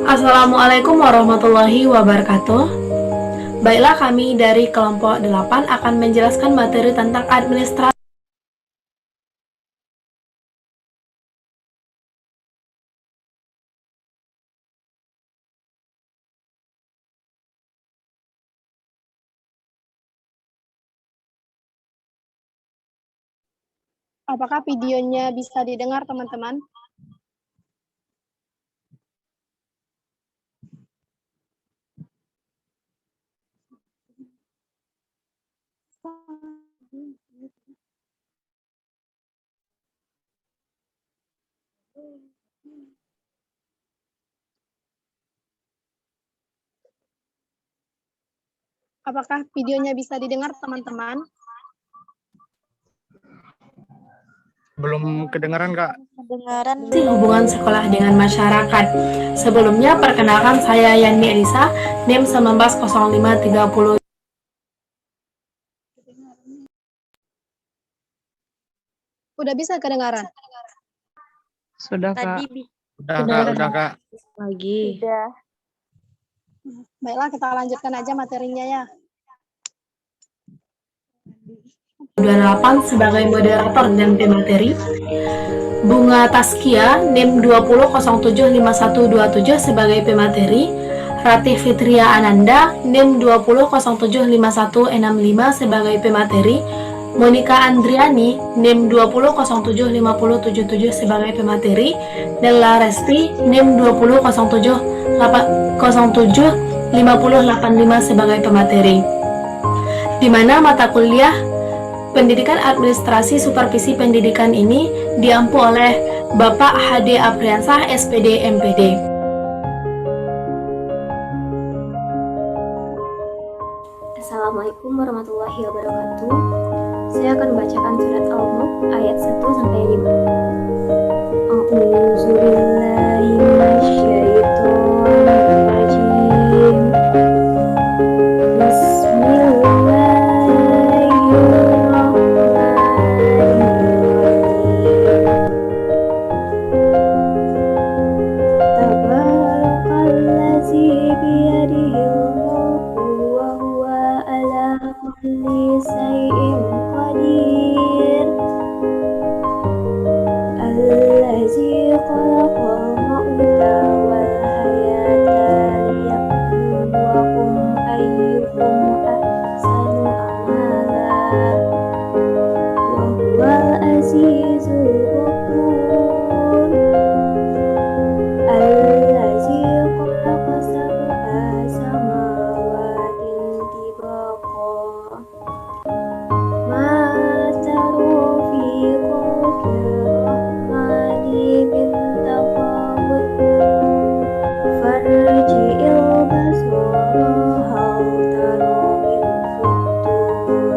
Assalamualaikum warahmatullahi wabarakatuh. Baiklah, kami dari kelompok 8 akan menjelaskan materi tentang administrasi. Apakah videonya bisa didengar, teman-teman? Apakah videonya bisa didengar, teman-teman? Belum kedengaran, Kak. Kedengaran. Hubungan sekolah dengan masyarakat. Sebelumnya, perkenalkan saya Yani Elisa, NIM 190530. Udah bisa kedengaran? Sudah, Kak. Tadi Udah, Kak. Lagi. sudah. Baiklah, kita lanjutkan aja materinya ya. 28 sebagai moderator dan pemateri. Bunga Taskia NIM 20075127 sebagai pemateri. Ratih Fitria Ananda NIM 20075165 sebagai pemateri. Monica Andriani NIM 20075077 sebagai pemateri. Nella Resti NIM 20075085 sebagai pemateri. Di mana mata kuliah Pendidikan Administrasi Supervisi Pendidikan ini diampu oleh Bapak H.D. Apriansah, SPD, MPD. Assalamualaikum warahmatullahi wabarakatuh. Saya akan membacakan surat Al-Mulk ayat 1-5. A'udzubillahi minasyaitonirrajim. Tabarakalladzi biyadihil mulku wa huwa ala kulli syai'in qadir. Allazi khalaqal mauta wal hayata liyabluwakum ayyukum ahsanu amala wa huwal azizul ghafur. Allazi khalaqa sab'a samawatin tibaqa ma taru fi khalqir rahmani min tafawut farji'il basara hal tara min futur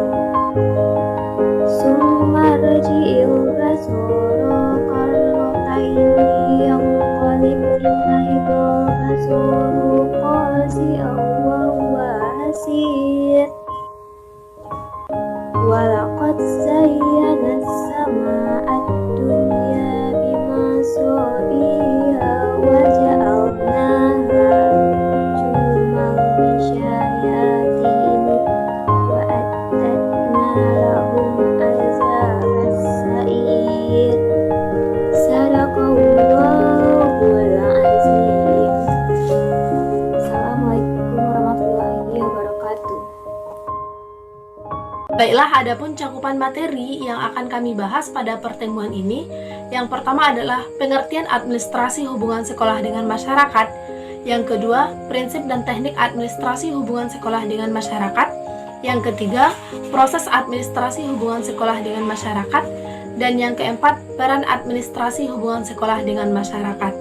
summa rji'il basara karrataini yanqalib ilaika basaru khasi'an wa huwa hasir. Walaqad zayyana as-samaa'a ad-dunya bimasabiha wa ja'alnaha rujuman lisyayatin wa a'tadna lahum azabas sa'ir. Sadaqallahul azim. Assalamualaikum warahmatullahi wabarakatuh. Baiklah, adapun cakupan materi yang akan kami bahas pada pertemuan ini. Yang pertama adalah pengertian administrasi hubungan sekolah dengan masyarakat. Yang kedua, prinsip dan teknik administrasi hubungan sekolah dengan masyarakat. Yang ketiga, proses administrasi hubungan sekolah dengan masyarakat. Dan yang keempat, peran administrasi hubungan sekolah dengan masyarakat.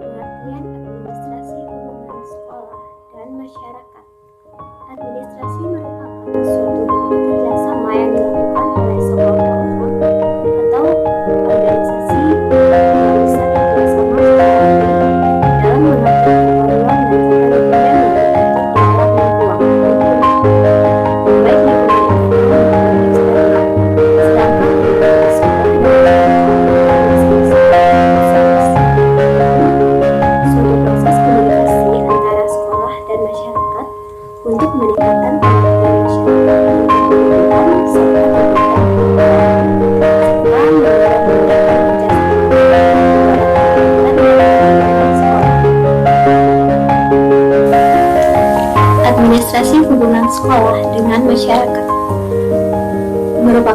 Pengertian administrasi hubungan sekolah dan masyarakat. Administrasi merupakan suatu bentuk kerjasama yang dilakukan oleh sekelompok orang atau organisasi yang bisa bekerjasama dalam mengatur pembangunan dan kepentingan yang tertentu dalam lingkungan baik lingkungan internal maupun eksternal, sedangkan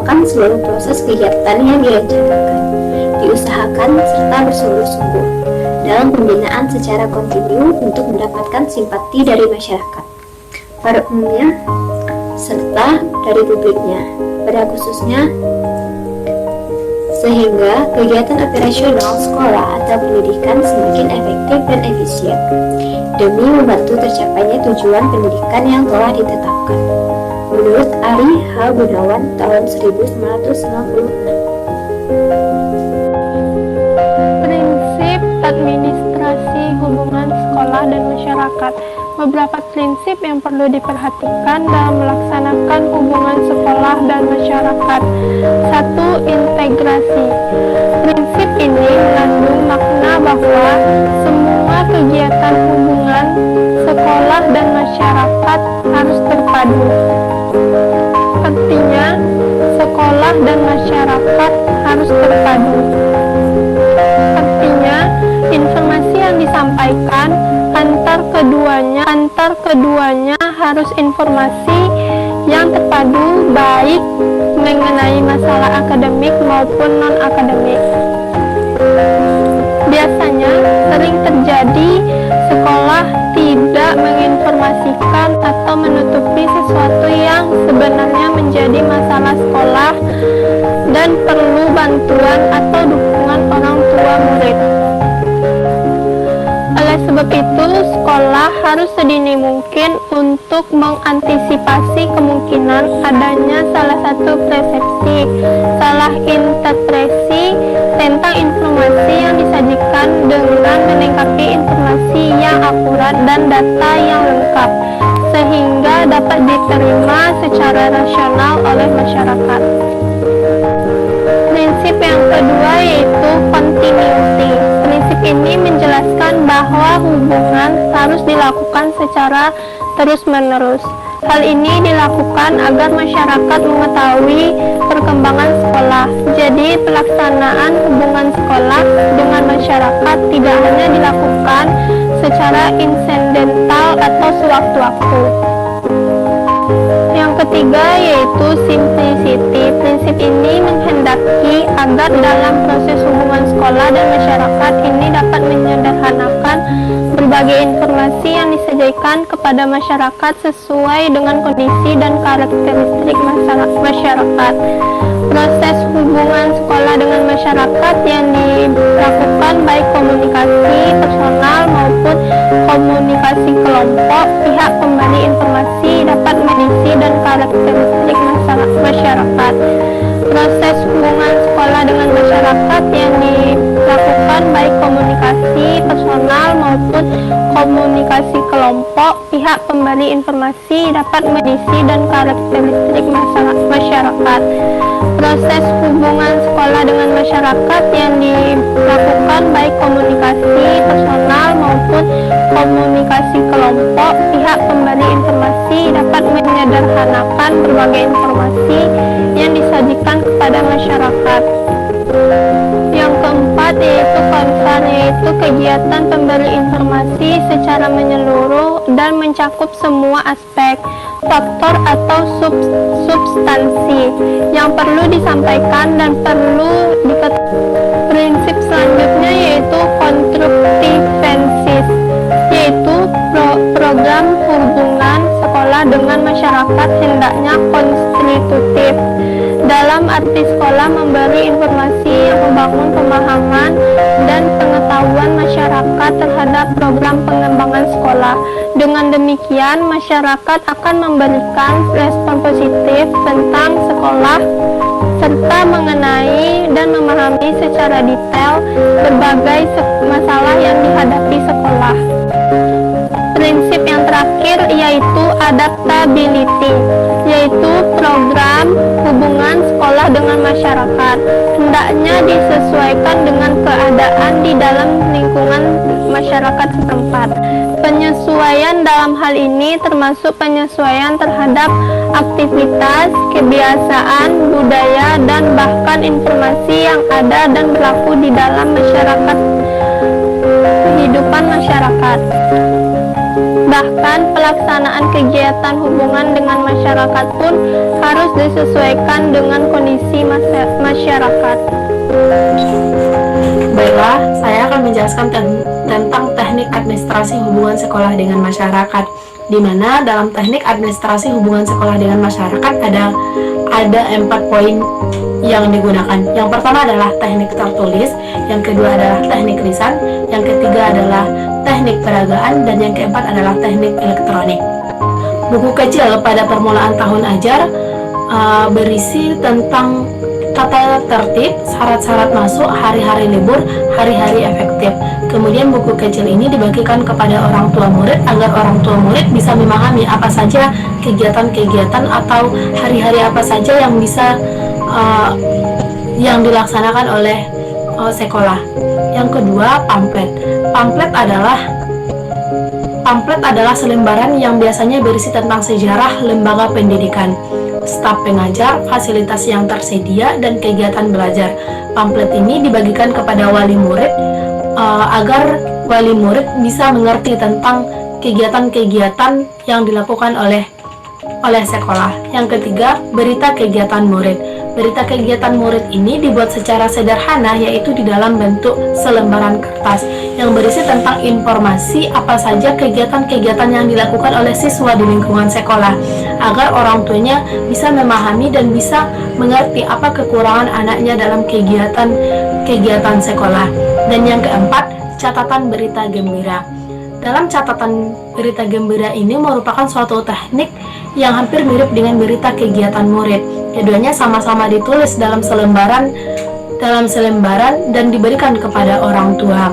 mengupakan seluruh proses kegiatan yang direncanakan, diusahakan, serta bersungguh-sungguh dalam pembinaan secara kontinu untuk mendapatkan simpati dari masyarakat pada umumnya serta dari publiknya pada khususnya, sehingga kegiatan operasional sekolah atau pendidikan semakin efektif dan efisien demi membantu tercapainya tujuan pendidikan yang telah ditetapkan. Menurut Ari H. Gunawan tahun 1996. Prinsip administrasi hubungan sekolah dan masyarakat. Beberapa prinsip yang perlu diperhatikan dalam melaksanakan hubungan sekolah dan masyarakat. 1. Integrasi. Prinsip ini mengandung makna bahwa semua kegiatan hubungan sekolah dan masyarakat harus terpadu. Artinya, sekolah dan masyarakat harus terpadu. Artinya, informasi yang disampaikan antar keduanya harus informasi yang terpadu, baik mengenai masalah akademik maupun non-akademik. Biasanya sering terjadi sekolah tidak menginformasikan atau menutupi sesuatu yang sebenarnya menjadi masalah sekolah dan perlu bantuan atau dukungan orang tua murid. Oleh sebab itu, sekolah harus sedini mungkin untuk mengantisipasi kemungkinan adanya salah satu persepsi, salah interpretasi tentang informasi yang disajikan dengan melengkapi informasi yang akurat dan data yang lengkap, sehingga dapat diterima secara rasional oleh masyarakat. Prinsip yang kedua yaitu continuity. Prinsip ini menjelaskan bahwa hubungan harus dilakukan secara terus-menerus. Hal ini dilakukan agar masyarakat mengetahui perkembangan sekolah. Jadi, pelaksanaan hubungan sekolah dengan masyarakat tidak hanya dilakukan secara insidental atau sewaktu-waktu. Yang ketiga yaitu simplicity. Prinsip ini menghendaki agar dalam proses hubungan sekolah dan masyarakat ini dapat menyederhanakan berbagai informasi yang disajikan kepada masyarakat sesuai dengan kondisi dan karakteristik masyarakat. Proses hubungan sekolah dengan masyarakat yang dilakukan baik komunikasi personal maupun komunikasi kelompok, pihak pemberi informasi dapat mengisi dan karakteristik masyarakat. Proses hubungan sekolah dengan masyarakat yang dilakukan baik komunikasi personal maupun komunikasi kelompok, pihak pemberi informasi dapat mengisi dan karakteristik masyarakat. Proses hubungan sekolah dengan masyarakat yang dilakukan baik komunikasi personal maupun komunikasi kelompok, pihak pemberi informasi dapat menyederhanakan berbagai informasi yang disajikan kepada masyarakat. Yang keempat yaitu concern, yaitu kegiatan pemberi informasi secara menyeluruh dan mencakup semua aspek, faktor atau substansi yang perlu disampaikan dan perlu diketahui. Prinsip selanjutnya yaitu konstruktivensis, yaitu program hubungan sekolah dengan masyarakat hendaknya konstitutif. Dalam arti sekolah memberi informasi yang membangun pemahaman dan pengetahuan masyarakat terhadap program pengembangan sekolah. Dengan demikian, masyarakat akan memberikan respon positif tentang sekolah serta mengenai dan memahami secara detail berbagai masalah yang dihadapi sekolah. Prinsip yang terakhir yaitu adaptability, yaitu program hubungan sekolah dengan masyarakat hendaknya disesuaikan dengan keadaan di dalam lingkungan masyarakat setempat. Penyesuaian dalam hal ini termasuk penyesuaian terhadap aktivitas, kebiasaan, budaya, dan bahkan informasi yang ada dan berlaku di dalam masyarakat, kehidupan masyarakat. Bahkan pelaksanaan kegiatan hubungan dengan masyarakat pun harus disesuaikan dengan kondisi masyarakat. Baiklah, saya akan menjelaskan tentang teknik administrasi hubungan sekolah dengan masyarakat, di mana dalam teknik administrasi hubungan sekolah dengan masyarakat ada 4 poin yang digunakan. Yang pertama adalah teknik tertulis, yang kedua adalah teknik lisan, yang ketiga adalah teknik peragaan, dan yang keempat adalah teknik elektronik. Buku kecil pada permulaan tahun ajar berisi tentang tata tertib, syarat-syarat masuk, hari-hari libur, hari-hari efektif. Kemudian buku kecil ini dibagikan kepada orang tua murid agar orang tua murid bisa memahami apa saja kegiatan-kegiatan atau hari-hari apa saja yang bisa yang dilaksanakan oleh sekolah. Yang kedua, pamflet. Pamflet adalah selembaran yang biasanya berisi tentang sejarah lembaga pendidikan, staf pengajar, fasilitas yang tersedia, dan kegiatan belajar. Pamflet ini dibagikan kepada wali murid agar wali murid bisa mengerti tentang kegiatan-kegiatan yang dilakukan oleh sekolah. Yang ketiga, berita kegiatan murid. Berita kegiatan murid ini dibuat secara sederhana, yaitu di dalam bentuk selembaran kertas yang berisi tentang informasi apa saja kegiatan-kegiatan yang dilakukan oleh siswa di lingkungan sekolah, agar orang tuanya bisa memahami dan bisa mengerti apa kekurangan anaknya dalam kegiatan sekolah. Dan yang keempat, catatan berita gembira. Dalam catatan berita gembira ini merupakan suatu teknik yang hampir mirip dengan berita kegiatan murid. Keduanya sama-sama ditulis dalam selembaran dan diberikan kepada orang tua.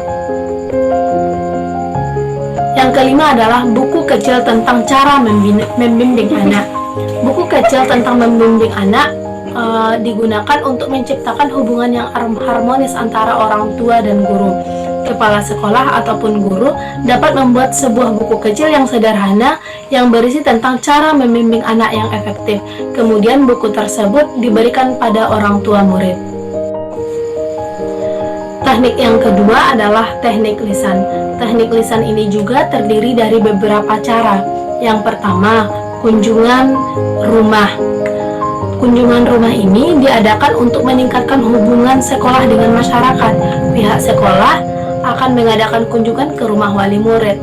Yang kelima adalah buku kecil tentang cara membimbing anak. Buku kecil tentang membimbing anak digunakan untuk menciptakan hubungan yang harmonis antara orang tua dan guru. Kepala sekolah ataupun guru dapat membuat sebuah buku kecil yang sederhana yang berisi tentang cara membimbing anak yang efektif. Kemudian buku tersebut diberikan pada orang tua murid. Teknik yang kedua adalah teknik lisan. Teknik lisan ini juga terdiri dari beberapa cara. Yang pertama, kunjungan rumah. Kunjungan rumah ini diadakan untuk meningkatkan hubungan sekolah dengan masyarakat. Pihak sekolah akan mengadakan kunjungan ke rumah wali murid,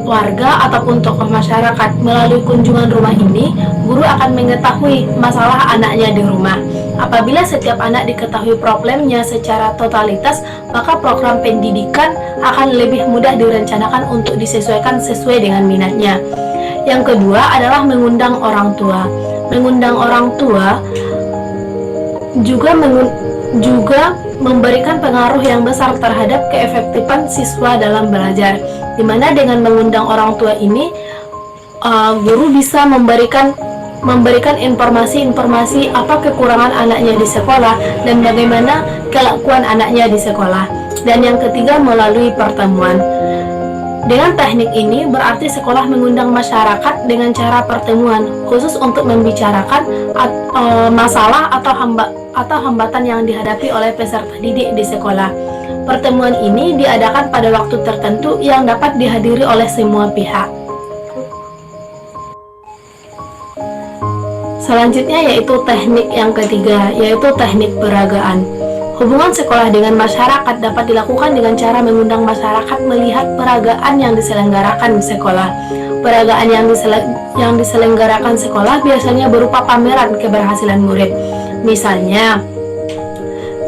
warga ataupun tokoh masyarakat. Melalui kunjungan rumah ini, guru akan mengetahui masalah anaknya di rumah. Apabila setiap anak diketahui problemnya secara totalitas, maka program pendidikan akan lebih mudah direncanakan untuk disesuaikan sesuai dengan minatnya. Yang kedua adalah mengundang orang tua. Mengundang orang tua juga memberikan pengaruh yang besar terhadap keefektifan siswa dalam belajar, di mana dengan mengundang orang tua ini guru bisa memberikan informasi apa kekurangan anaknya di sekolah dan bagaimana kelakuan anaknya di sekolah. Dan yang ketiga, melalui pertemuan. Dengan teknik ini berarti sekolah mengundang masyarakat dengan cara pertemuan khusus untuk membicarakan masalah atau hambatan yang dihadapi oleh peserta didik di sekolah. Pertemuan ini diadakan pada waktu tertentu yang dapat dihadiri oleh semua pihak. Selanjutnya yaitu teknik yang ketiga, yaitu teknik peragaan. Hubungan sekolah dengan masyarakat dapat dilakukan dengan cara mengundang masyarakat melihat peragaan yang diselenggarakan di sekolah. Peragaan yang diselenggarakan sekolah biasanya berupa pameran keberhasilan murid.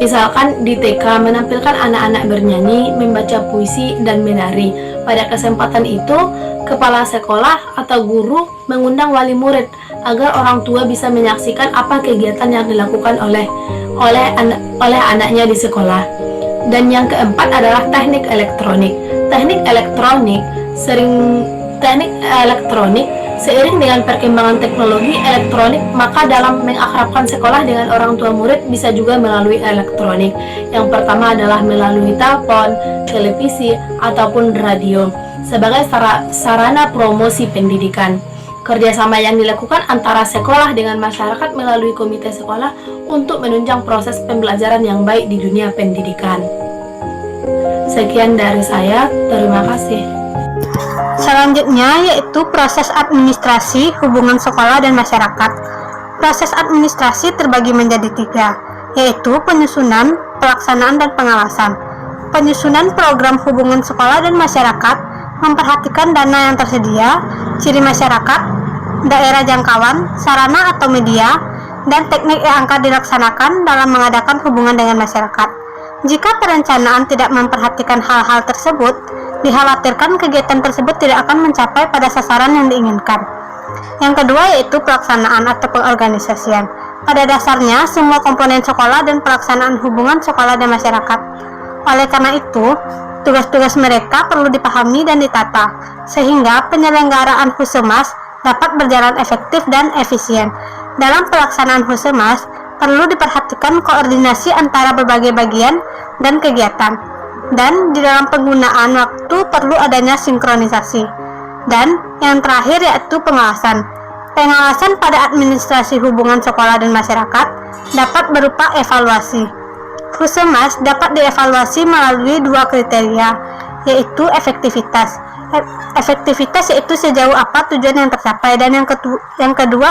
Misalkan di TK menampilkan anak-anak bernyanyi, membaca puisi, dan menari. Pada kesempatan itu, kepala sekolah atau guru mengundang wali murid agar orang tua bisa menyaksikan apa kegiatan yang dilakukan oleh anaknya di sekolah. Dan yang keempat adalah teknik elektronik. Teknik elektronik seiring dengan perkembangan teknologi elektronik, maka dalam mengakrabkan sekolah dengan orang tua murid bisa juga melalui elektronik. Yang pertama adalah melalui telepon, televisi, ataupun radio sebagai sarana promosi pendidikan. Kerjasama yang dilakukan antara sekolah dengan masyarakat melalui komite sekolah untuk menunjang proses pembelajaran yang baik di dunia pendidikan. Sekian dari saya, terima kasih. Selanjutnya yaitu proses administrasi hubungan sekolah dan masyarakat. Proses administrasi terbagi menjadi 3, yaitu penyusunan, pelaksanaan, dan pengawasan. Penyusunan program hubungan sekolah dan masyarakat memperhatikan dana yang tersedia, ciri masyarakat, daerah jangkauan, sarana atau media, dan teknik yang akan dilaksanakan dalam mengadakan hubungan dengan masyarakat. Jika perencanaan tidak memperhatikan hal-hal tersebut, dikhawatirkan kegiatan tersebut tidak akan mencapai pada sasaran yang diinginkan. Yang kedua yaitu pelaksanaan atau pengorganisasian. Pada dasarnya, semua komponen sekolah dan pelaksanaan hubungan sekolah dan masyarakat. Oleh karena itu, tugas-tugas mereka perlu dipahami dan ditata, sehingga penyelenggaraan Husemas dapat berjalan efektif dan efisien. Dalam pelaksanaan Husemas, perlu diperhatikan koordinasi antara berbagai bagian dan kegiatan. Dan di dalam penggunaan waktu perlu adanya sinkronisasi. Dan yang terakhir yaitu pengawasan. Pengawasan pada administrasi hubungan sekolah dan masyarakat dapat berupa evaluasi. Husemas dapat dievaluasi melalui 2 kriteria, yaitu efektivitas. Efektivitas yaitu sejauh apa tujuan yang tercapai, dan yang kedua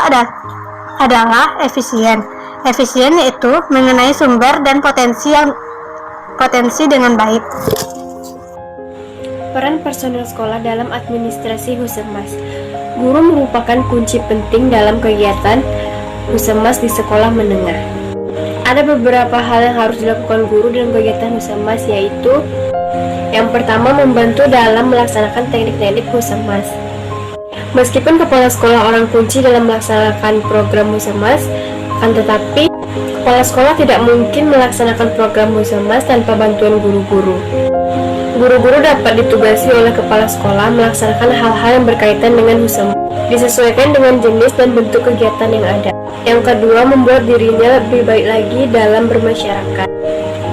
adalah efisien. Efisien yaitu mengenai sumber dan potensi dengan baik. Peran personel sekolah dalam administrasi Husemas. Guru merupakan kunci penting dalam kegiatan Husemas di sekolah menengah. Ada beberapa hal yang harus dilakukan guru dalam kegiatan Husemas, yaitu yang pertama, membantu dalam melaksanakan teknik-teknik Husemas. Meskipun kepala sekolah orang kunci dalam melaksanakan program Husemas, akan tetapi kepala sekolah tidak mungkin melaksanakan program Husemas tanpa bantuan guru-guru. Guru-guru dapat ditugasi oleh kepala sekolah melaksanakan hal-hal yang berkaitan dengan Husemas, disesuaikan dengan jenis dan bentuk kegiatan yang ada. Yang kedua, membuat dirinya lebih baik lagi dalam bermasyarakat.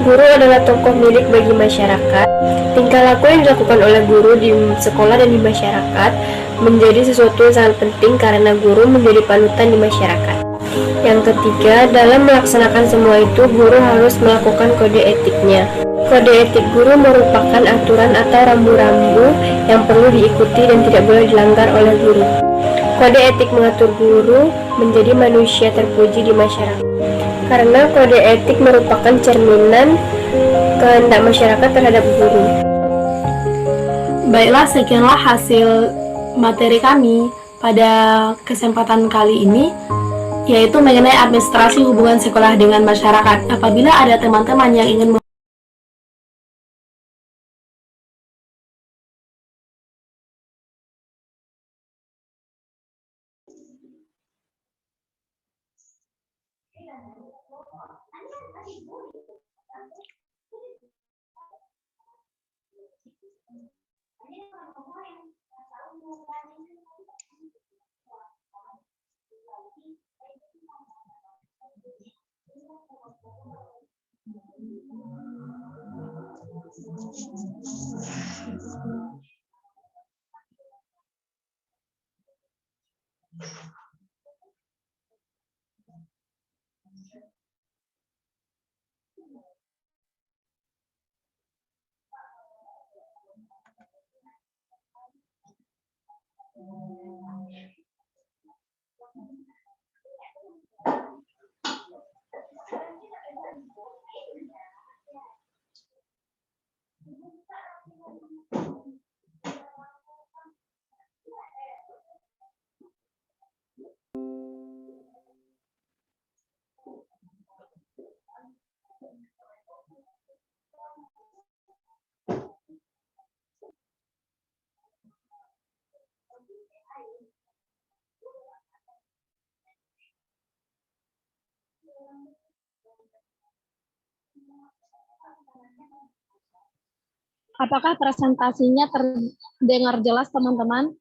Guru adalah tokoh milik bagi masyarakat. Tingkah laku yang dilakukan oleh guru di sekolah dan di masyarakat menjadi sesuatu yang sangat penting karena guru menjadi panutan di masyarakat. Yang ketiga, dalam melaksanakan semua itu, guru harus melakukan kode etiknya. Kode etik guru merupakan aturan atau rambu-rambu yang perlu diikuti dan tidak boleh dilanggar oleh guru. Kode etik mengatur guru menjadi manusia terpuji di masyarakat. Karena kode etik merupakan cerminan kehendak masyarakat terhadap guru. Baiklah, sekianlah hasil materi kami pada kesempatan kali ini, yaitu mengenai administrasi hubungan sekolah dengan masyarakat. Apabila ada teman-teman yang ingin Apakah presentasinya terdengar jelas, teman-teman?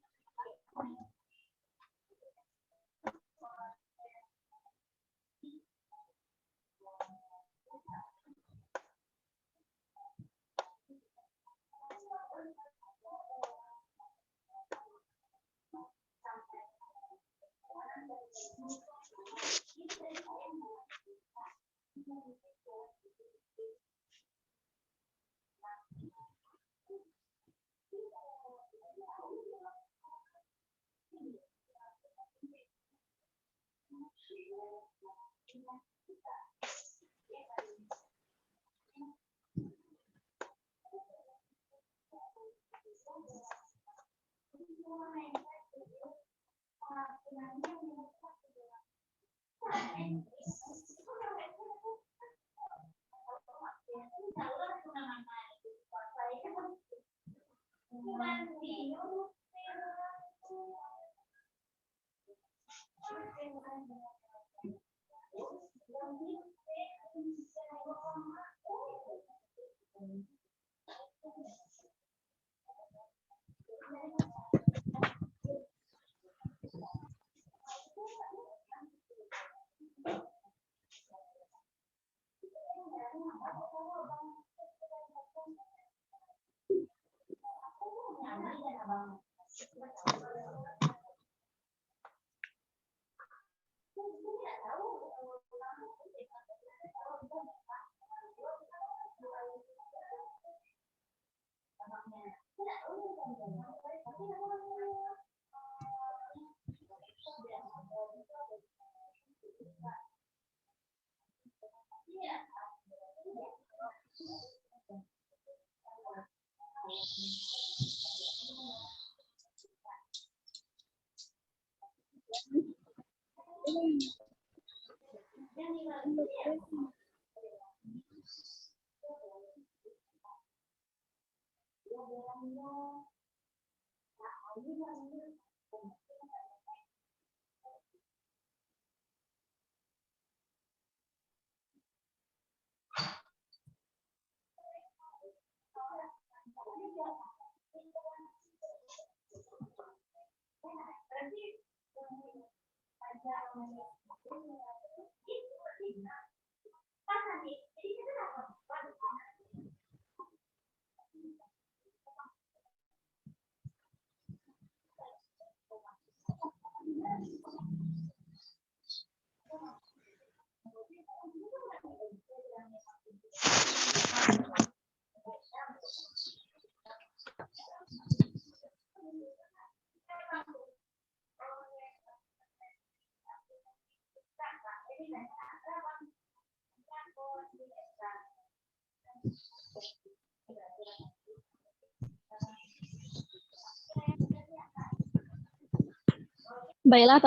Baiklah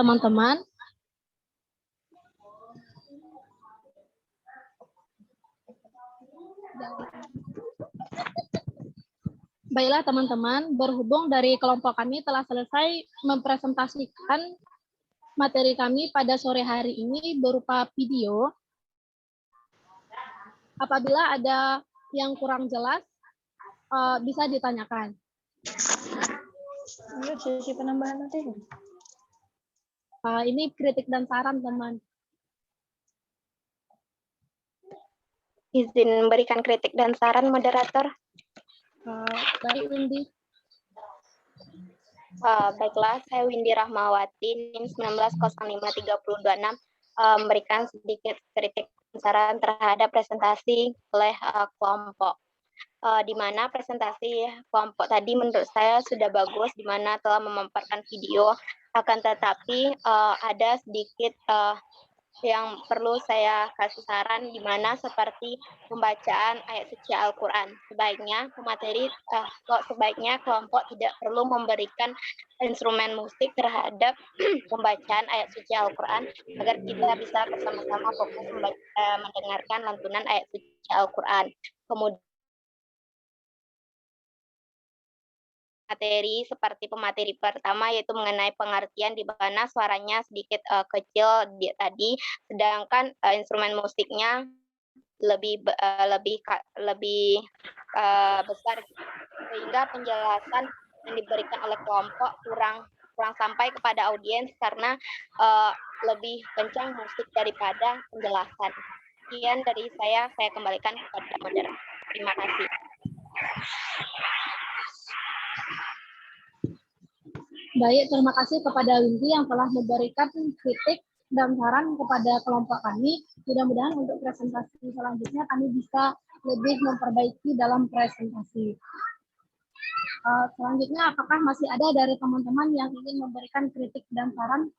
teman-teman, berhubung dari kelompok kami telah selesai mempresentasikan materi kami pada sore hari ini berupa video. Apabila ada yang kurang jelas, bisa ditanyakan. Sesi penambahan materi. Ini kritik dan saran, teman. Izin memberikan kritik dan saran, moderator. Baik, Windy. Baiklah, saya Windy Rahmawati, NIM 19053026, memberikan sedikit kritik dan saran terhadap presentasi oleh kelompok. Di mana presentasi kelompok tadi menurut saya sudah bagus, di mana telah memaparkan video, akan tetapi ada sedikit yang perlu saya kasih saran, di mana seperti pembacaan ayat suci Al-Quran. Sebaiknya kelompok tidak perlu memberikan instrumen musik terhadap pembacaan ayat suci Al-Quran, agar kita bisa bersama-sama fokus mendengarkan lantunan ayat suci Al-Quran. Kemudian materi seperti pemateri pertama, yaitu mengenai pengertian, di mana suaranya sedikit kecil tadi, sedangkan instrumen musiknya lebih besar, sehingga penjelasan yang diberikan oleh kelompok kurang sampai kepada audiens karena lebih kencang musik daripada penjelasan. Sekian dari saya kembalikan kepada moderator. Terima kasih. Baik, terima kasih kepada Windy yang telah memberikan kritik dan saran kepada kelompok kami. Mudah-mudahan untuk presentasi selanjutnya kami bisa lebih memperbaiki dalam presentasi. Selanjutnya, apakah masih ada dari teman-teman yang ingin memberikan kritik dan saran?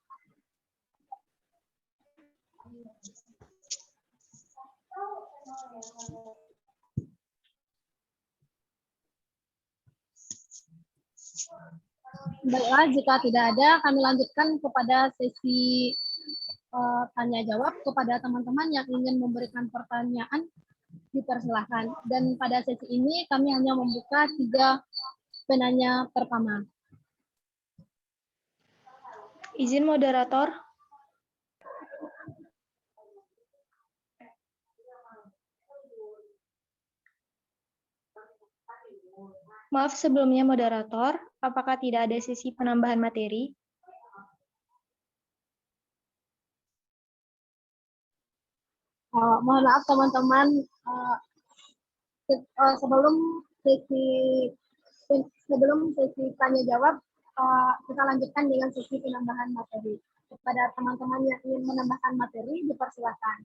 Baiklah, jika tidak ada, kami lanjutkan kepada sesi tanya jawab. Kepada teman-teman yang ingin memberikan pertanyaan, dipersilahkan. Dan pada sesi ini kami hanya membuka 3 penanya pertama. Izin moderator. Maaf sebelumnya moderator, apakah tidak ada sesi penambahan materi? Mohon maaf teman-teman, sebelum sesi tanya jawab, kita lanjutkan dengan sesi penambahan materi. Kepada teman-teman yang ingin menambahkan materi, dipersilakan.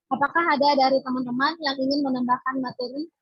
Apakah ada dari teman-teman yang ingin menambahkan materi?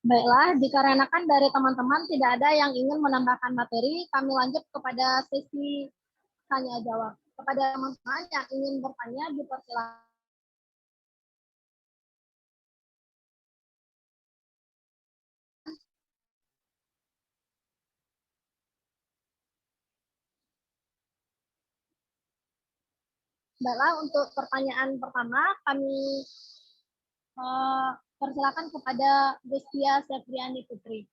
Baiklah, dikarenakan dari teman-teman tidak ada yang ingin menambahkan materi, kami lanjut kepada sesi tanya jawab. Kepada teman-teman yang ingin bertanya, dipersilakan. Baiklah, untuk pertanyaan pertama, kami persilakan kepada Destia Septriani Putri.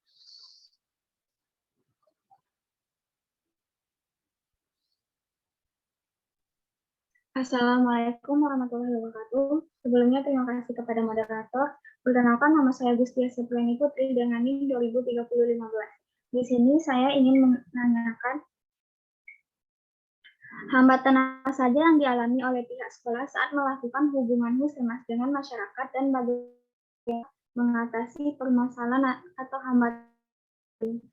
Assalamualaikum warahmatullahi wabarakatuh. Sebelumnya terima kasih kepada moderator. Perkenalkan, nama saya Gustia Septriani Putri dengan NIM 203015. Di sini saya ingin menanyakan hambatan apa saja yang dialami oleh pihak sekolah saat melakukan hubungan husemas dengan masyarakat dan bagaimana mengatasi permasalahan atau hambatan.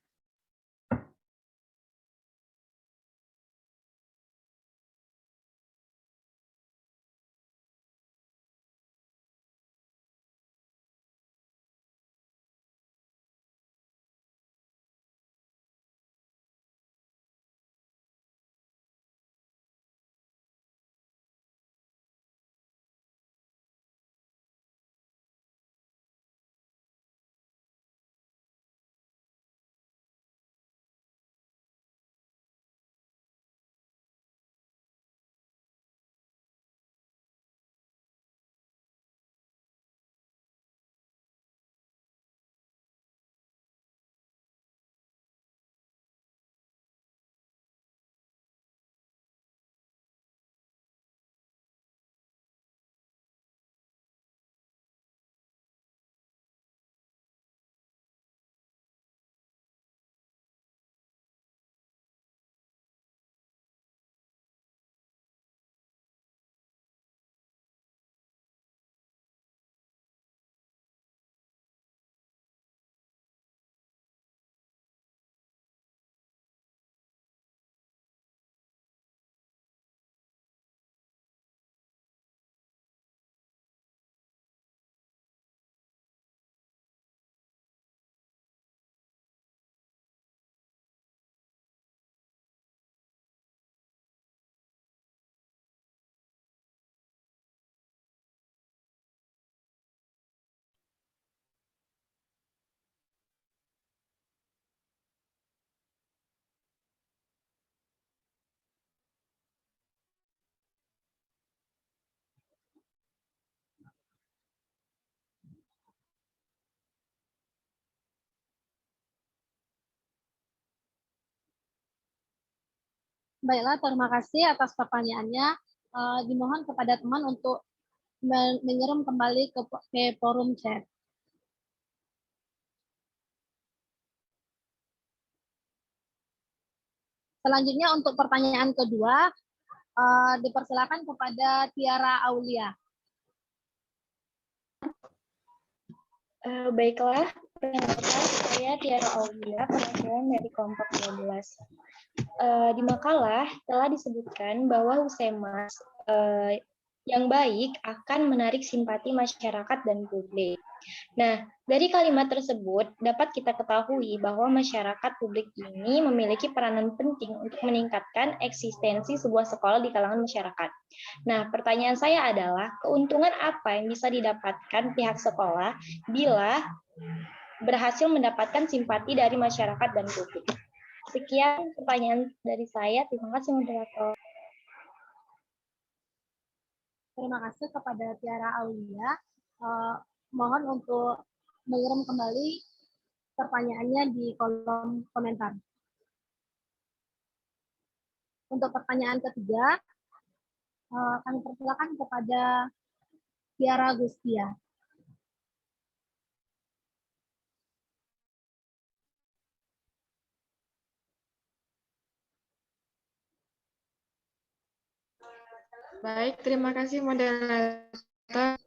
Baiklah, terima kasih atas pertanyaannya. Dimohon kepada teman untuk mengirim kembali ke forum chat. Selanjutnya untuk pertanyaan kedua, dipersilakan kepada Tiara Aulia. Baiklah, perkenalkan saya Tiara Aulia, perwakilan dari kelompok 12. Di makalah telah disebutkan bahwa Husemas yang baik akan menarik simpati masyarakat dan publik. Nah, dari kalimat tersebut dapat kita ketahui bahwa masyarakat publik ini memiliki peranan penting untuk meningkatkan eksistensi sebuah sekolah di kalangan masyarakat. Nah, pertanyaan saya adalah keuntungan apa yang bisa didapatkan pihak sekolah bila berhasil mendapatkan simpati dari masyarakat dan publik? Sekian pertanyaan dari saya. Terima kasih, moderator. Terima kasih kepada Tiara Aulia. Mohon untuk mengirim kembali pertanyaannya di kolom komentar. Untuk pertanyaan ketiga, kami persilakan kepada Tiara Gustia. Baik, terima kasih moderator.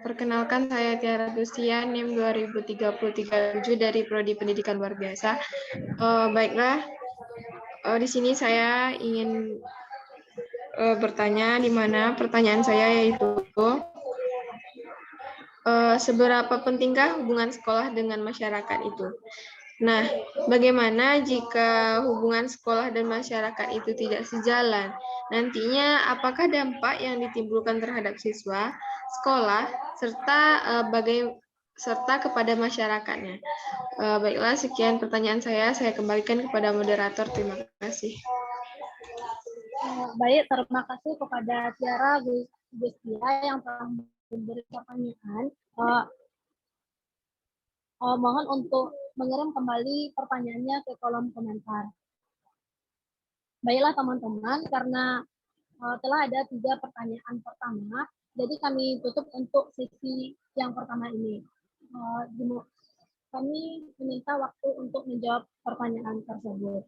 Perkenalkan saya Tiara Gustia, NIM 2033 dari Prodi Pendidikan Luar Biasa. Baiklah, di sini saya ingin bertanya, di mana pertanyaan saya yaitu seberapa pentingkah hubungan sekolah dengan masyarakat itu? Nah, bagaimana jika hubungan sekolah dan masyarakat itu tidak sejalan? Nantinya apakah dampak yang ditimbulkan terhadap siswa, sekolah, serta kepada masyarakatnya? Baiklah, sekian pertanyaan saya kembalikan kepada moderator. Terima kasih. Baik, terima kasih kepada Tiara Gustia yang telah memberi pertanyaan. Mohon untuk mengirim kembali pertanyaannya ke kolom komentar. Baiklah teman-teman, karena telah ada 3 pertanyaan pertama, jadi kami tutup untuk sesi yang pertama ini. Kami meminta waktu untuk menjawab pertanyaan tersebut.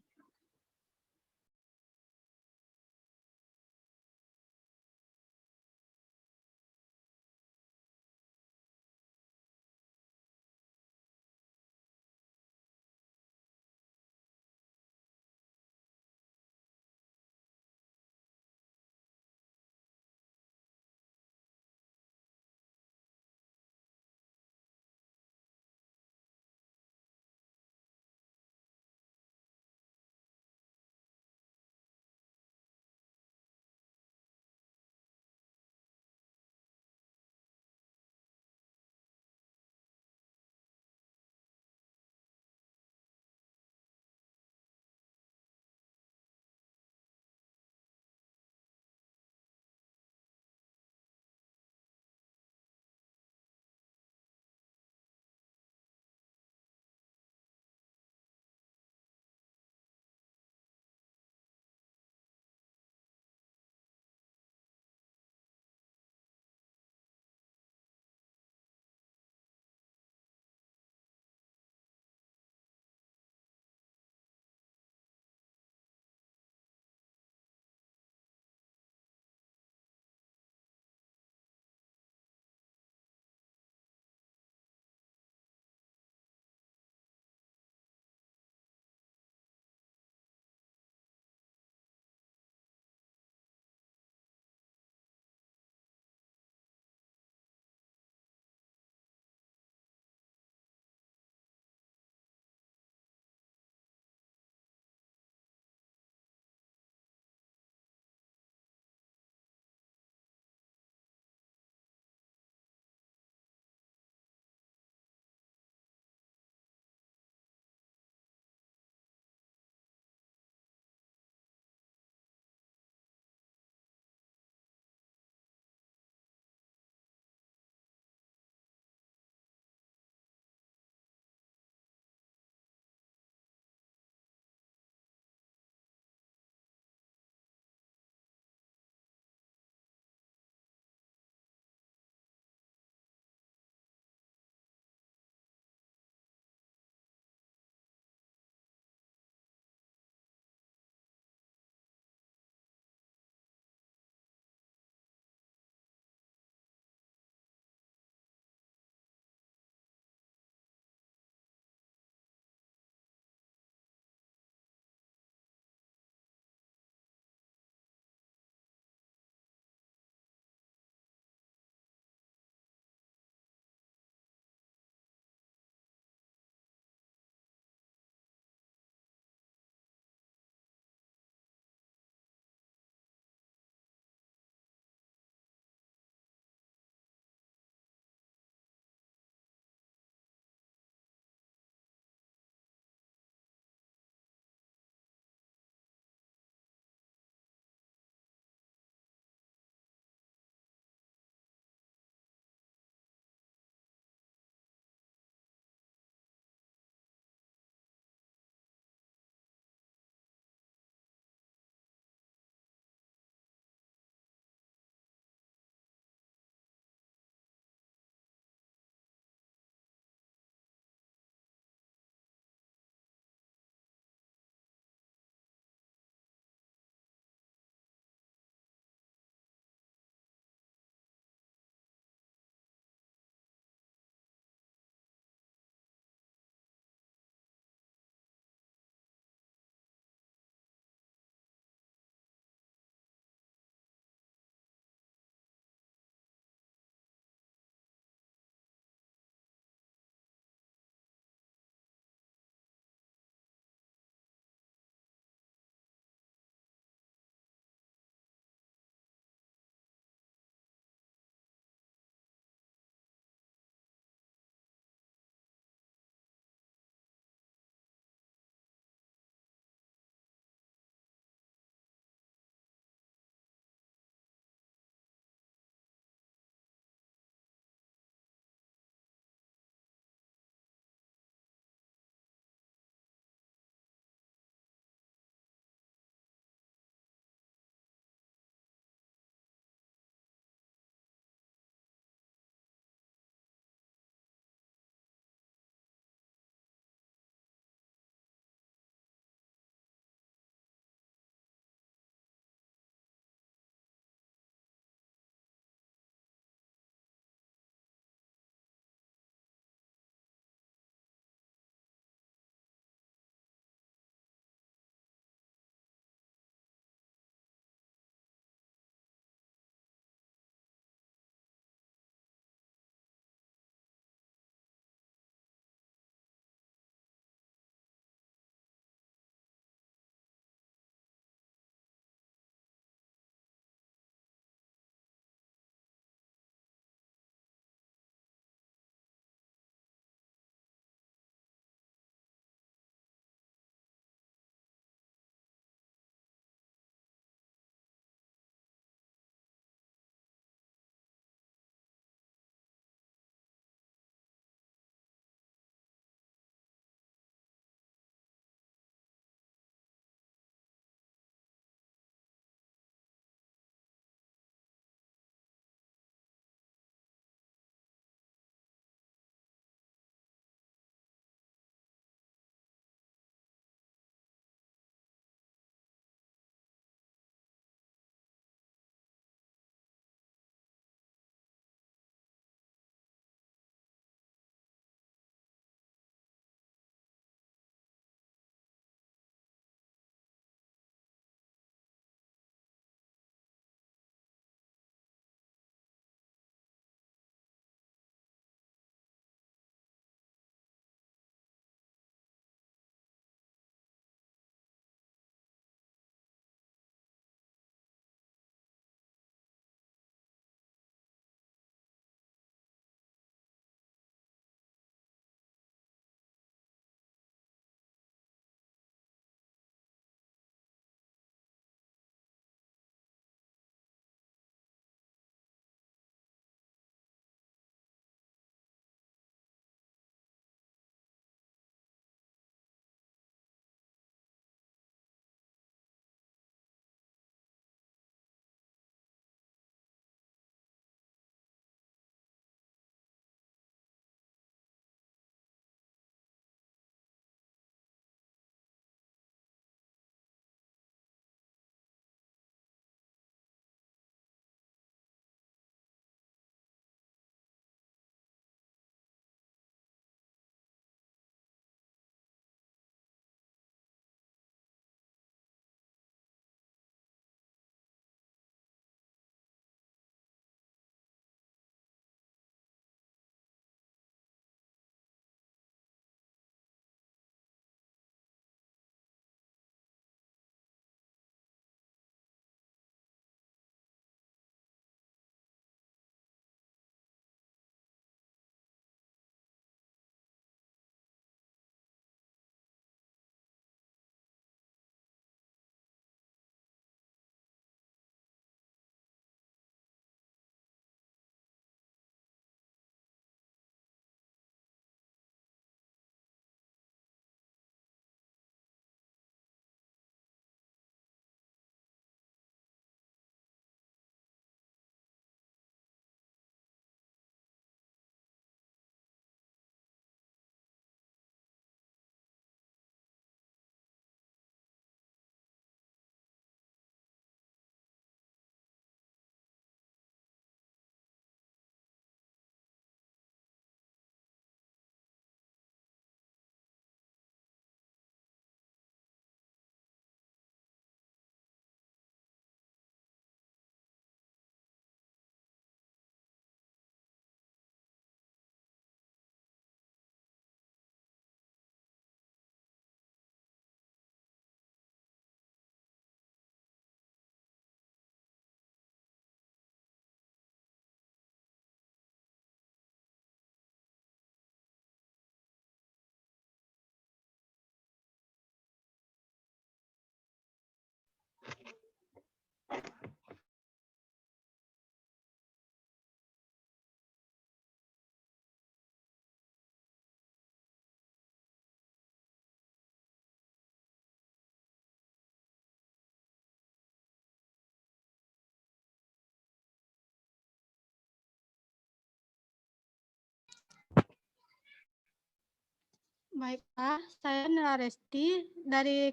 Baiklah, saya Nela Resti dari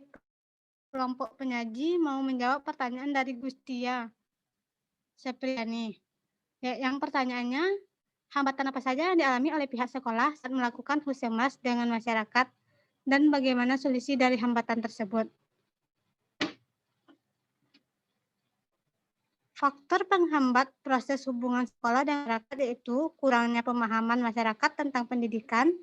kelompok penyaji mau menjawab pertanyaan dari Gustia Sepriani. Ya, yang pertanyaannya, hambatan apa saja yang dialami oleh pihak sekolah saat melakukan husemas dengan masyarakat dan bagaimana solusi dari hambatan tersebut? Faktor penghambat proses hubungan sekolah dan masyarakat yaitu kurangnya pemahaman masyarakat tentang pendidikan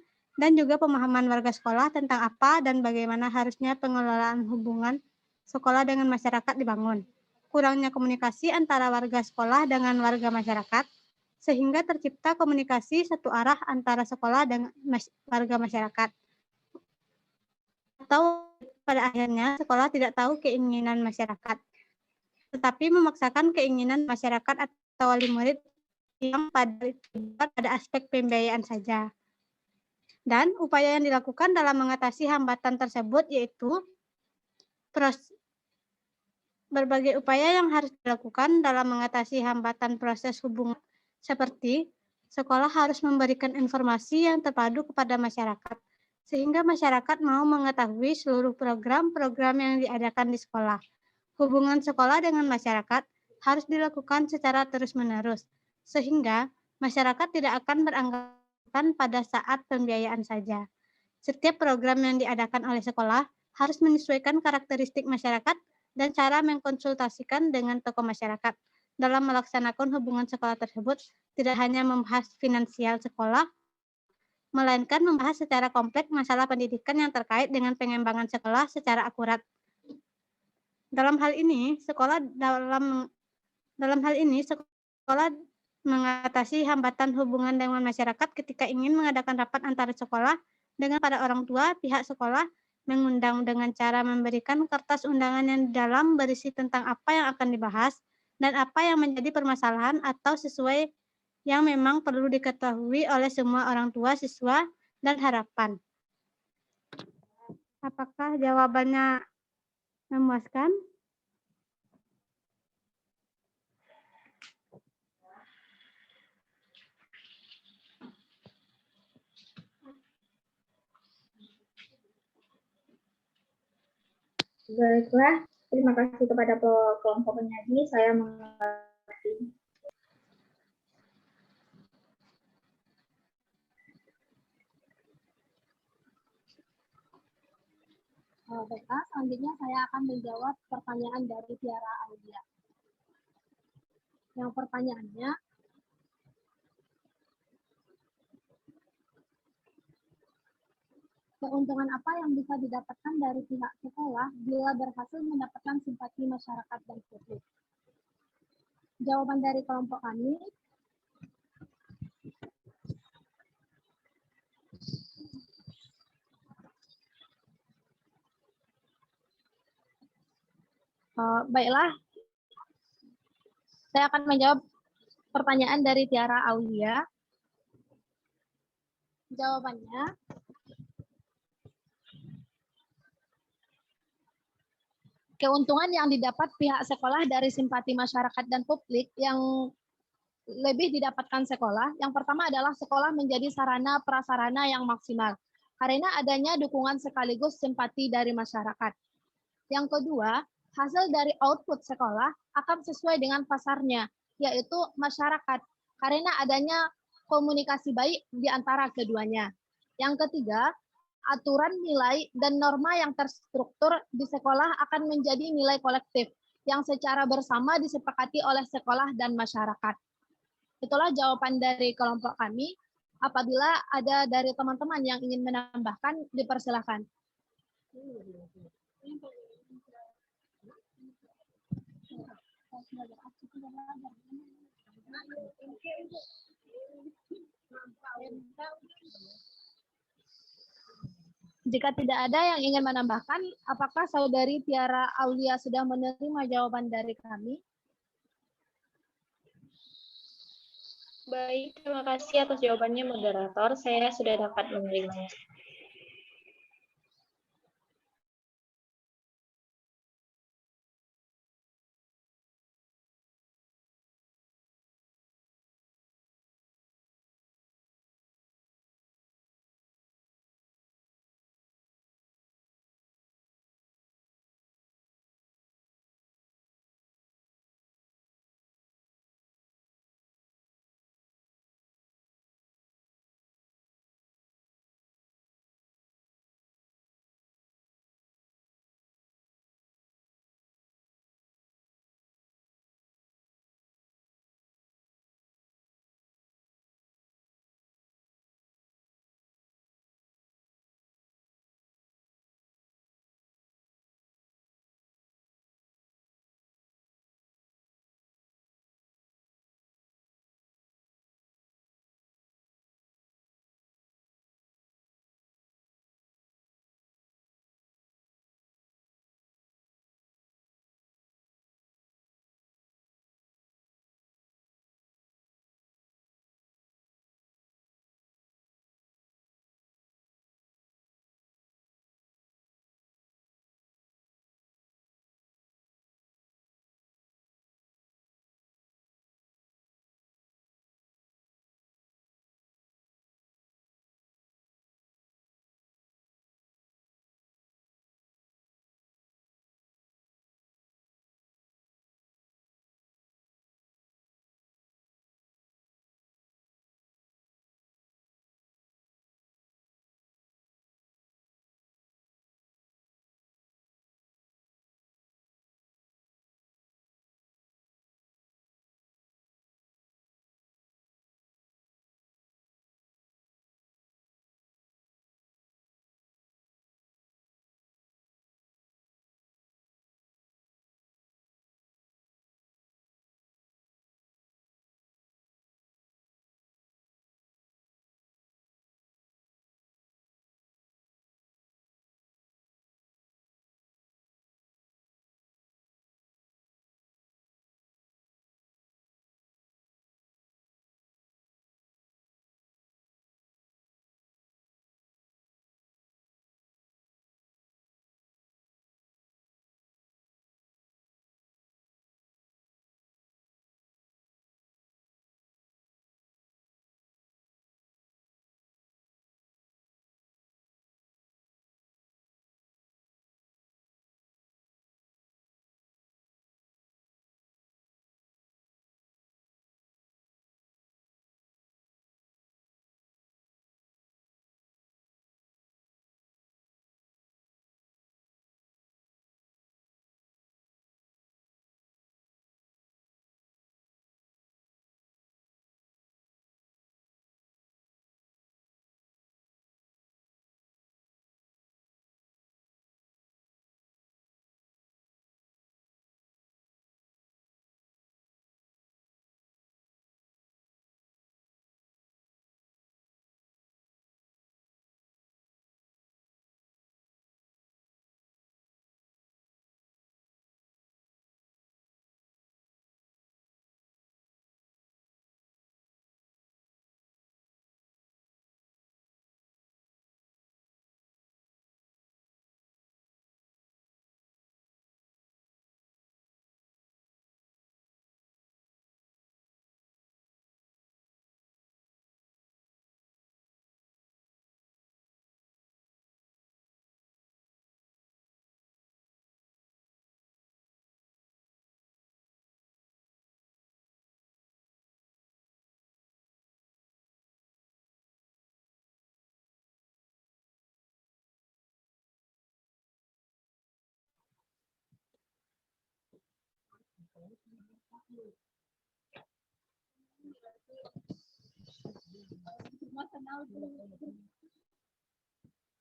dan juga pemahaman warga sekolah tentang apa dan bagaimana harusnya pengelolaan hubungan sekolah dengan masyarakat dibangun. Kurangnya komunikasi antara warga sekolah dengan warga masyarakat, sehingga tercipta komunikasi satu arah antara sekolah dan warga masyarakat. Atau pada akhirnya sekolah tidak tahu keinginan masyarakat, tetapi memaksakan keinginan masyarakat atau wali murid yang pada aspek pembiayaan saja. Dan upaya yang dilakukan dalam mengatasi hambatan tersebut yaitu berbagai upaya yang harus dilakukan dalam mengatasi hambatan proses hubungan seperti sekolah harus memberikan informasi yang terpadu kepada masyarakat, sehingga masyarakat mau mengetahui seluruh program-program yang diadakan di sekolah. Hubungan sekolah dengan masyarakat harus dilakukan secara terus-menerus, sehingga masyarakat tidak akan beranggapan pada saat pembiayaan saja. Setiap program yang diadakan oleh sekolah harus menyesuaikan karakteristik masyarakat dan cara mengkonsultasikan dengan tokoh masyarakat. Dalam melaksanakan hubungan sekolah tersebut, tidak hanya membahas finansial sekolah, melainkan membahas secara kompleks masalah pendidikan yang terkait dengan pengembangan sekolah secara akurat. Dalam hal ini, sekolah mengatasi hambatan hubungan dengan masyarakat ketika ingin mengadakan rapat antara sekolah dengan para orang tua pihak sekolah, mengundang dengan cara memberikan kertas undangan yang dalam berisi tentang apa yang akan dibahas dan apa yang menjadi permasalahan atau sesuai yang memang perlu diketahui oleh semua orang tua siswa dan harapan. Apakah jawabannya memuaskan? Baiklah, terima kasih kepada kelompok penyaji, saya mengerti. Baiklah, selanjutnya saya akan menjawab pertanyaan dari Tiara Aulia. Yang pertanyaannya, keuntungan apa yang bisa didapatkan dari pihak sekolah bila berhasil mendapatkan simpati masyarakat dan publik? Jawaban dari kelompok kami, baiklah, saya akan menjawab pertanyaan dari Tiara Aulia. Jawabannya, keuntungan yang didapat pihak sekolah dari simpati masyarakat dan publik yang lebih didapatkan sekolah, yang pertama adalah sekolah menjadi sarana prasarana yang maksimal karena adanya dukungan sekaligus simpati dari masyarakat. Yang kedua, hasil dari output sekolah akan sesuai dengan pasarnya, yaitu masyarakat, karena adanya komunikasi baik di antara keduanya. Yang ketiga, aturan nilai dan norma yang terstruktur di sekolah akan menjadi nilai kolektif yang secara bersama disepakati oleh sekolah dan masyarakat. Itulah jawaban dari kelompok kami. Apabila ada dari teman-teman yang ingin menambahkan, dipersilakan. Jika tidak ada yang ingin menambahkan, apakah saudari Tiara Aulia sudah menerima jawaban dari kami? Baik, terima kasih atas jawabannya moderator. Saya sudah dapat menerimanya.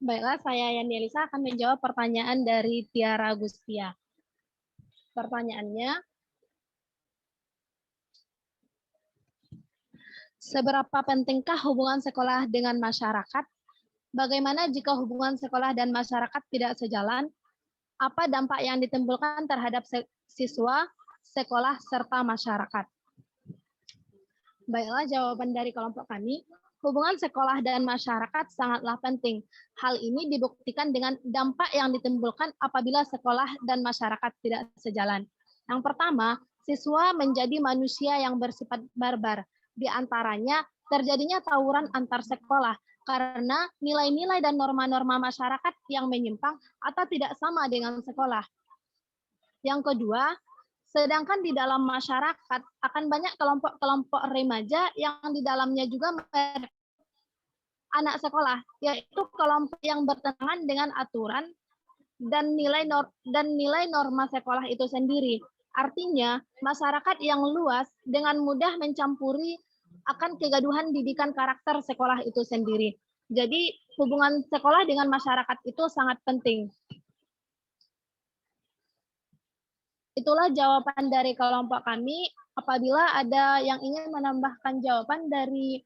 Baiklah, saya Yani Elisa akan menjawab pertanyaan dari Tiara Agustia. Pertanyaannya, seberapa pentingkah hubungan sekolah dengan masyarakat? Bagaimana jika hubungan sekolah dan masyarakat tidak sejalan? Apa dampak yang ditimbulkan terhadap siswa, sekolah, serta masyarakat? Baiklah, jawaban dari kelompok kami. Hubungan sekolah dan masyarakat sangatlah penting. Hal ini dibuktikan dengan dampak yang ditimbulkan apabila sekolah dan masyarakat tidak sejalan. Yang pertama, siswa menjadi manusia yang bersifat barbar. Di antaranya, terjadinya tawuran antar sekolah karena nilai-nilai dan norma-norma masyarakat yang menyimpang atau tidak sama dengan sekolah. Yang kedua, sedangkan di dalam masyarakat akan banyak kelompok-kelompok remaja yang di dalamnya juga anak sekolah, yaitu kelompok yang bertentangan dengan aturan dan nilai norma sekolah itu sendiri. Artinya, masyarakat yang luas dengan mudah mencampuri akan kegaduhan didikan karakter sekolah itu sendiri. Jadi, hubungan sekolah dengan masyarakat itu sangat penting. Itulah jawaban dari kelompok kami. Apabila ada yang ingin menambahkan jawaban dari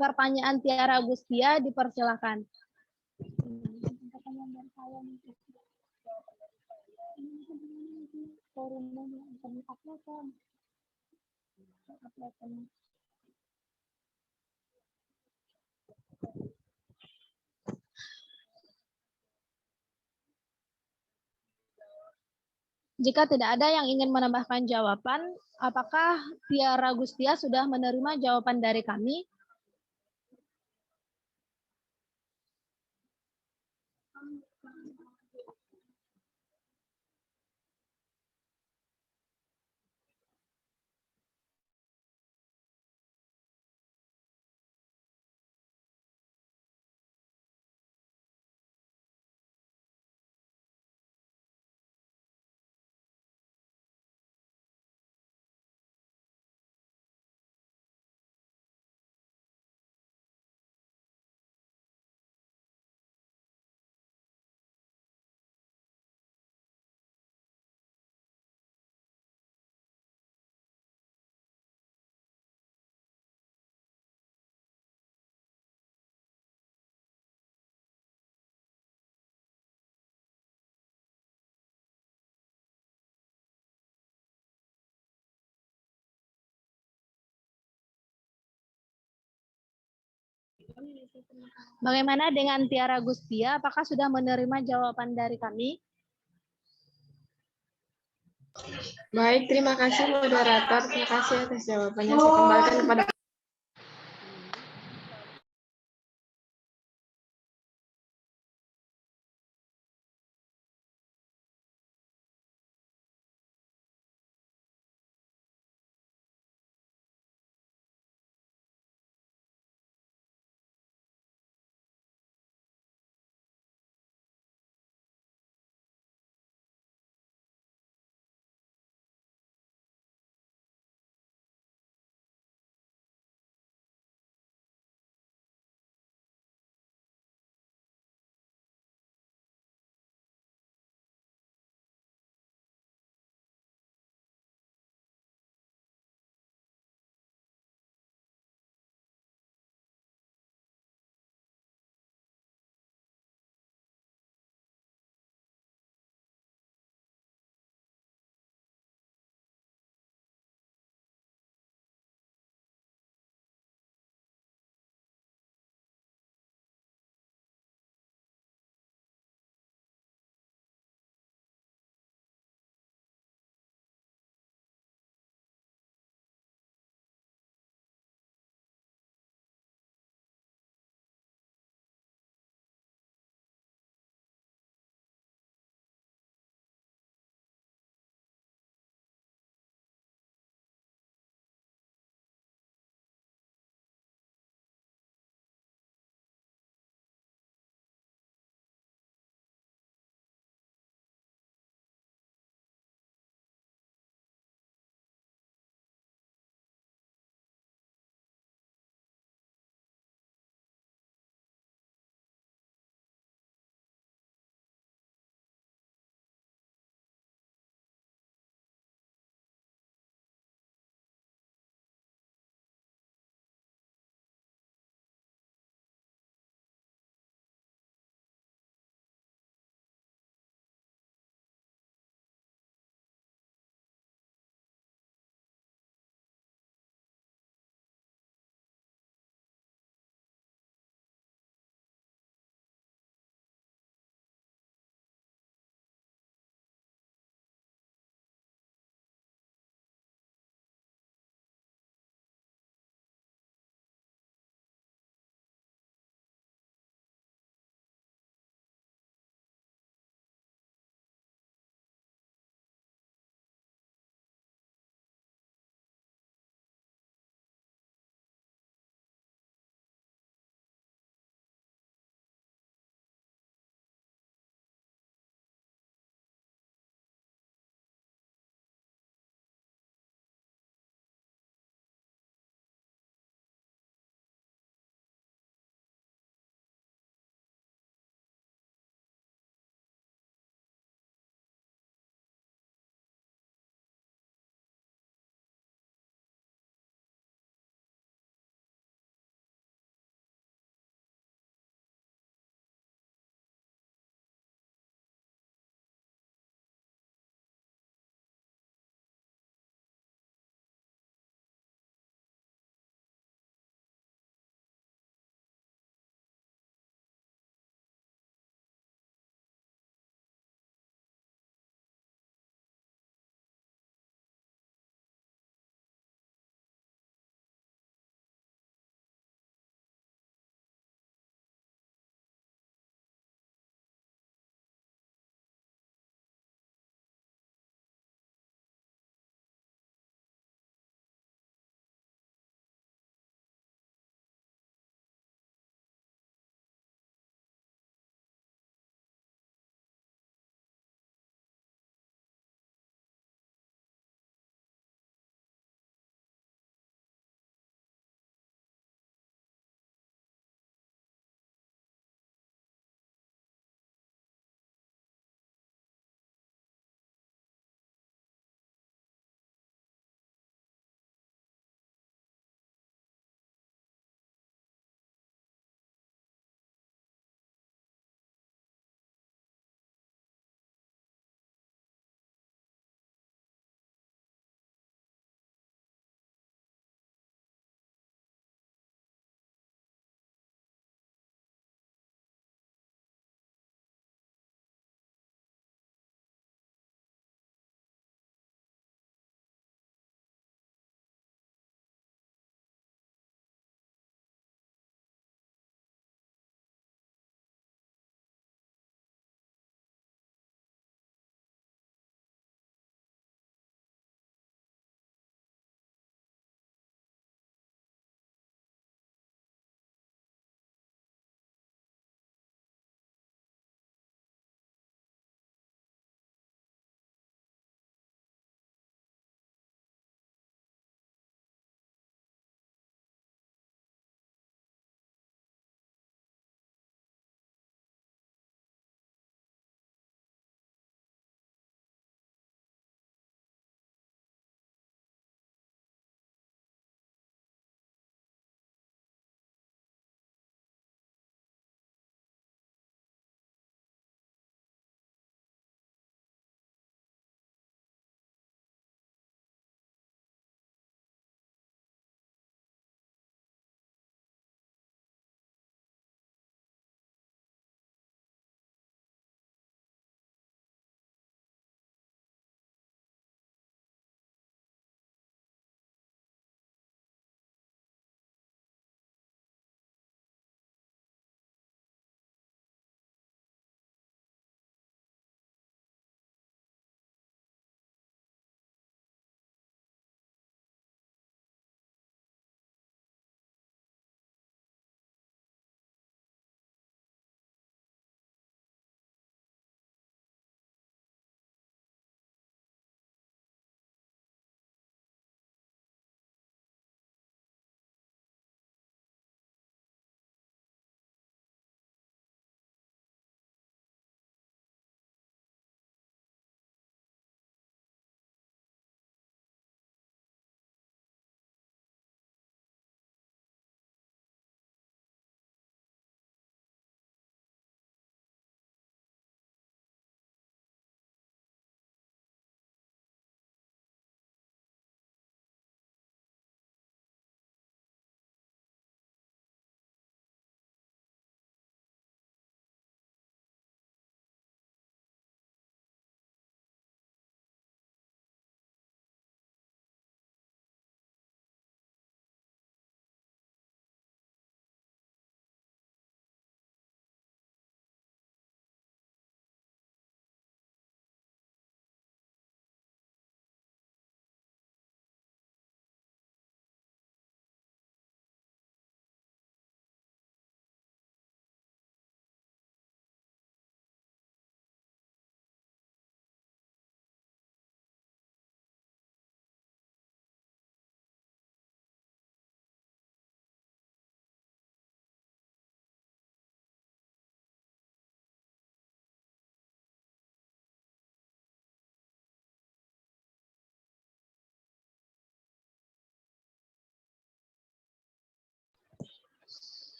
pertanyaan Tiara Agustia, dipersilakan. Jika tidak ada yang ingin menambahkan jawaban, apakah Tiara Agustia sudah menerima jawaban dari kami? Bagaimana dengan Tiara Agustia? Apakah sudah menerima jawaban dari kami? Baik, terima kasih moderator. Terima kasih atas jawabannya. Saya kembalikan kepada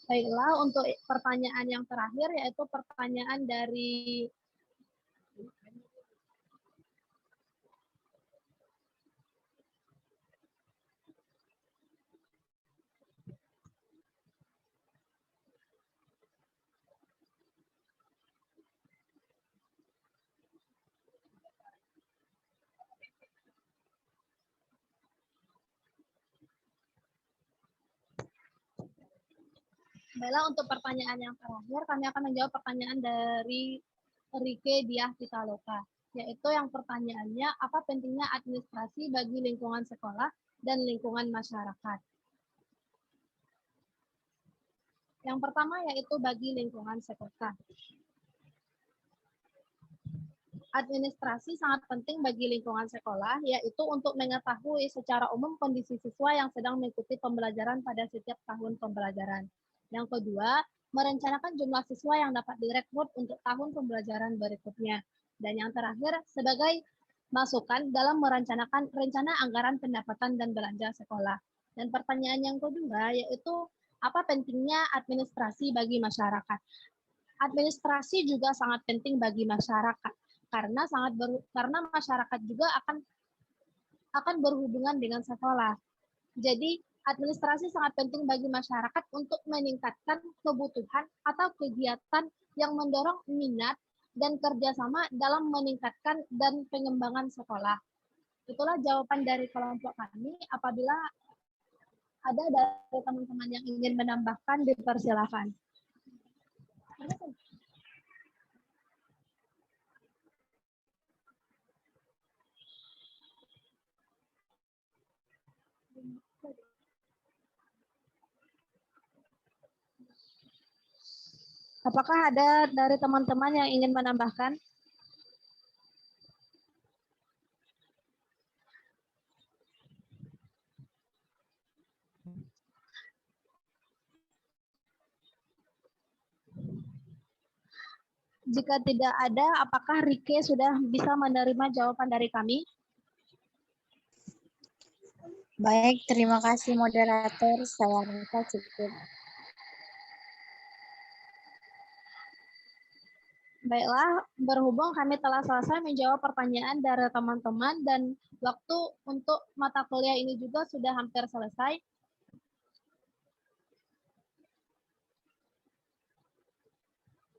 Baiklah, untuk pertanyaan yang terakhir yaitu pertanyaan dari Baiklah, untuk pertanyaan yang terakhir, kami akan menjawab pertanyaan dari Rike Diah Pitaloka, yaitu yang pertanyaannya, apa pentingnya administrasi bagi lingkungan sekolah dan lingkungan masyarakat? Yang pertama yaitu bagi lingkungan sekolah. Administrasi sangat penting bagi lingkungan sekolah, yaitu untuk mengetahui secara umum kondisi siswa yang sedang mengikuti pembelajaran pada setiap tahun pembelajaran. Yang kedua, merencanakan jumlah siswa yang dapat direkrut untuk tahun pembelajaran berikutnya. Dan yang terakhir, sebagai masukan dalam merencanakan rencana anggaran pendapatan dan belanja sekolah. Dan pertanyaan yang kedua, yaitu apa pentingnya administrasi bagi masyarakat? Administrasi juga sangat penting bagi masyarakat, karena masyarakat juga akan berhubungan dengan sekolah. Jadi administrasi sangat penting bagi masyarakat untuk meningkatkan kebutuhan atau kegiatan yang mendorong minat dan kerjasama dalam meningkatkan dan pengembangan sekolah. Itulah jawaban dari kelompok kami. Apabila ada dari teman-teman yang ingin menambahkan, dipersilakan. Apakah ada dari teman-teman yang ingin menambahkan? Jika tidak ada, apakah Rike sudah bisa menerima jawaban dari kami? Baik, terima kasih moderator. Saya rasa cukup. Baiklah, berhubung kami telah selesai menjawab pertanyaan dari teman-teman dan waktu untuk mata kuliah ini juga sudah hampir selesai.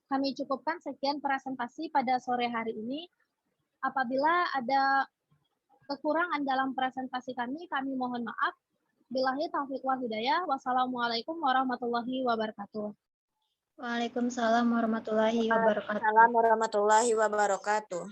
Kami cukupkan sekian presentasi pada sore hari ini. Apabila ada kekurangan dalam presentasi kami mohon maaf. Billahi taufiq wal hidayah. Wassalamualaikum warahmatullahi wabarakatuh. Waalaikumsalam warahmatullahi wabarakatuh. Waalaikumsalam warahmatullahi wabarakatuh.